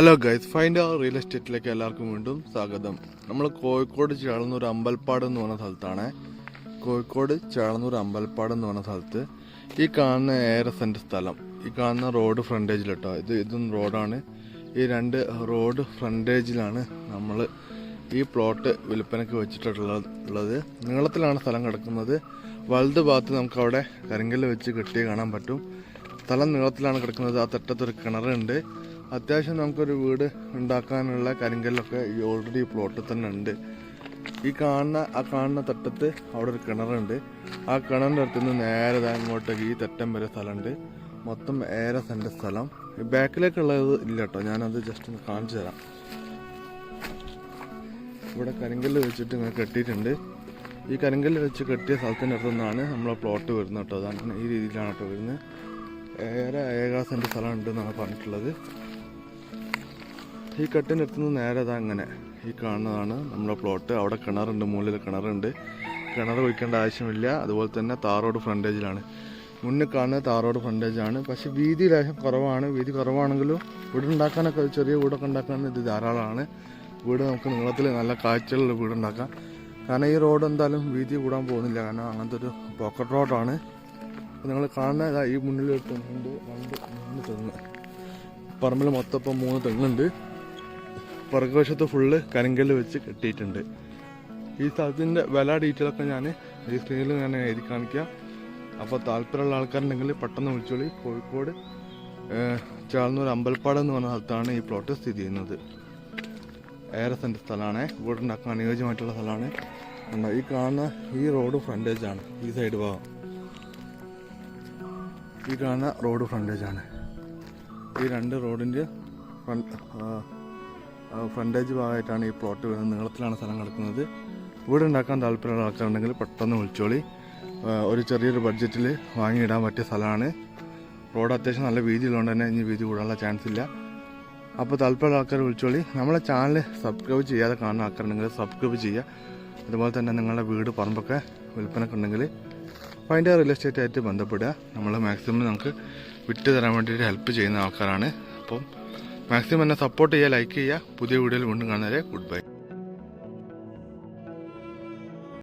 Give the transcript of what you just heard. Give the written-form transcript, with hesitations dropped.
Hello guys, find അവർ real എസ്റ്റേറ്റിലേക്ക് എല്ലാവർക്കും വീണ്ടും സ്വാഗതം. നമ്മൾ കോഴിക്കോട് ചേളന്നൂർ അമ്പലപ്പാട് എന്ന് പറഞ്ഞ സ്ഥലത്താണ്. കോഴിക്കോട് ചേളന്നൂർ അമ്പലപ്പാട് എന്ന് പറഞ്ഞ സ്ഥലത്ത് ഈ കാണുന്ന 1.5 സെന്റ് സ്ഥലം, ഈ കാണുന്ന റോഡ് ഫ്രണ്ടേജിലിട്ടോ, ഇതും റോഡാണ്. ഈ 2 റോഡ് ഫ്രണ്ടേജിലാണ് നമ്മൾ ഈ പ്ലോട്ട് വിൽപ്പനയ്ക്ക് വെച്ചിട്ടുള്ളത്. നീളത്തിലാണ് സ്ഥലം കിടക്കുന്നത്. വലത് ഭാഗത്ത് നമുക്ക് അവിടെ കരിങ്കല്ല് വെച്ച് കെട്ടി കാണാൻ പറ്റും. സ്ഥലം നീളത്തിലാണ് കിടക്കുന്നത്. ആ തെറ്റത്തൊരു കിണറുണ്ട്. അത്യാവശ്യം നമുക്കൊരു വീട് ഉണ്ടാക്കാനുള്ള കരിങ്കല്ലൊക്കെ ഈ ഓൾറെഡി പ്ലോട്ടിൽ തന്നെ ഉണ്ട്. ഈ കാണുന്ന തട്ടത്ത് അവിടെ ഒരു കിണറുണ്ട്. ആ കിണറിൻ്റെ അടുത്ത് നിന്ന് നേരെ ഇങ്ങോട്ടേക്ക് ഈ തെറ്റം വരെ സ്ഥലമുണ്ട്. മൊത്തം 1.5 സെന്റ് സ്ഥലം. ഈ ബാക്കിലേക്കുള്ളത് ഇല്ല കേട്ടോ, ഞാനത് ജസ്റ്റ് ഒന്ന് കാണിച്ചു തരാം. ഇവിടെ കരിങ്കല്ല് വെച്ചിട്ട് ഇങ്ങനെ കെട്ടിയിട്ടുണ്ട്. ഈ കരിങ്കല്ല് വെച്ച് കെട്ടിയ സ്ഥലത്തിൻ്റെ അടുത്ത് നിന്നാണ് നമ്മളെ പ്ലോട്ട് വരുന്നത് കേട്ടോ. അതാണ് ഈ രീതിയിലാണ് കേട്ടോ വരുന്നത്. 1.5 സെന്റ് സ്ഥലം ഉണ്ടെന്നാണ് പറഞ്ഞിട്ടുള്ളത്. ഈ കെട്ടിനെടുത്തുനിന്ന് നേരെ അങ്ങനെ ഈ കാണുന്നതാണ് നമ്മളെ പ്ലോട്ട്. അവിടെ കിണറുണ്ട്, മുകളിൽ കിണറുണ്ട്. കിണർ ഒഴിക്കേണ്ട ആവശ്യമില്ല. അതുപോലെ തന്നെ താറോഡ് ഫ്രണ്ടേജിലാണ്. മുന്നിൽ കാണുന്നത് താറോഡ് ഫ്രണ്ടേജാണ്. പക്ഷേ വീതി ലേശം കുറവാണ്. വീതി കുറവാണെങ്കിലും വീടുണ്ടാക്കാനൊക്കെ ചെറിയ വീടൊക്കെ ഉണ്ടാക്കാൻ ഇത് ധാരാളമാണ്. വീട് നമുക്ക് നീളത്തിൽ നല്ല കാഴ്ചയുള്ള വീടുണ്ടാക്കാം. കാരണം ഈ റോഡ് എന്തായാലും വീതി കൂടാൻ പോകുന്നില്ല. കാരണം അങ്ങനത്തെ ഒരു പോക്കറ്റ് റോഡാണ്. അപ്പോൾ നിങ്ങൾ കാണുന്ന ഈ മുന്നിൽ തെങ്ങുണ്ട്, 3 തെങ്ങ്. പറമ്പിൽ മൊത്തം ഇപ്പം 3 തെങ്ങുണ്ട്. പുറകുവശത്ത് ഫുള്ള് കരിങ്കല്ല് വെച്ച് കെട്ടിയിട്ടുണ്ട്. ഈ സ്ഥലത്തിൻ്റെ വില ഡീറ്റെയിലൊക്കെ ഞാൻ ഈ സ്ക്രീനിൽ ഞാൻ എഴുതി കാണിക്കാം. അപ്പോൾ താല്പര്യമുള്ള ആൾക്കാരുണ്ടെങ്കിൽ പെട്ടെന്ന് വിളിച്ചോളി. കോഴിക്കോട് ചേളന്നൂർ അമ്പലപ്പാട് എന്ന് പറഞ്ഞ സ്ഥലത്താണ് ഈ പ്ലോട്ട് സ്ഥിതി ചെയ്യുന്നത്. 1.5 സെന്റ് സ്ഥലമാണ്. വീടുണ്ടാക്കാൻ അനുയോജ്യമായിട്ടുള്ള സ്ഥലമാണ്. ഈ കാണുന്ന ഈ റോഡ് ഫ്രണ്ടേജാണ്. ഈ സൈഡ് ഭാഗം ഈ കാണുന്ന റോഡ് ഫ്രണ്ടേജാണ്. ഈ 2 റോഡിൻ്റെ ഫ്രണ്ടേജ് ഭാഗമായിട്ടാണ് ഈ പ്ലോട്ട് വരുന്നത്. നീളത്തിലാണ് സ്ഥലം കിടക്കുന്നത്. വീടുണ്ടാക്കാൻ താല്പര്യമുള്ള ആൾക്കാരുണ്ടെങ്കിൽ പെട്ടെന്ന് വിളിച്ചോളി. ഒരു ചെറിയൊരു ബഡ്ജറ്റിൽ വാങ്ങിയിടാൻ പറ്റിയ സ്ഥലമാണ്. റോഡ് അത്യാവശ്യം നല്ല വീതിയുള്ളതുകൊണ്ട് തന്നെ ഇനി വീതി കൂടാനുള്ള ചാൻസ് ഇല്ല. അപ്പോൾ താല്പര്യമുള്ള ആൾക്കാർ വിളിച്ചോളി. നമ്മളെ ചാനൽ സബ്സ്ക്രൈബ് ചെയ്യാതെ കാണുന്ന ആൾക്കാരുണ്ടെങ്കിൽ സബ്സ്ക്രൈബ് ചെയ്യുക. അതുപോലെ തന്നെ നിങ്ങളുടെ വീട് പറമ്പൊക്കെ വിൽപ്പനക്കുണ്ടെങ്കിൽ ഫൈൻഡ് റിയൽ എസ്റ്റേറ്റ് ആയിട്ട് ബന്ധപ്പെടുക. നമ്മൾ മാക്സിമം നമുക്ക് വിറ്റ് തരാൻ വേണ്ടിയിട്ട് ഹെൽപ്പ് ചെയ്യുന്ന ആൾക്കാരാണ്. അപ്പം മാക്സിമം എന്നെ സപ്പോർട്ട് ചെയ്യുക, ലൈക്ക് ചെയ്യുക. പുതിയ വീഡിയോയിൽ വീണ്ടും കാണുന്നവരെ ഗുഡ് ബൈ.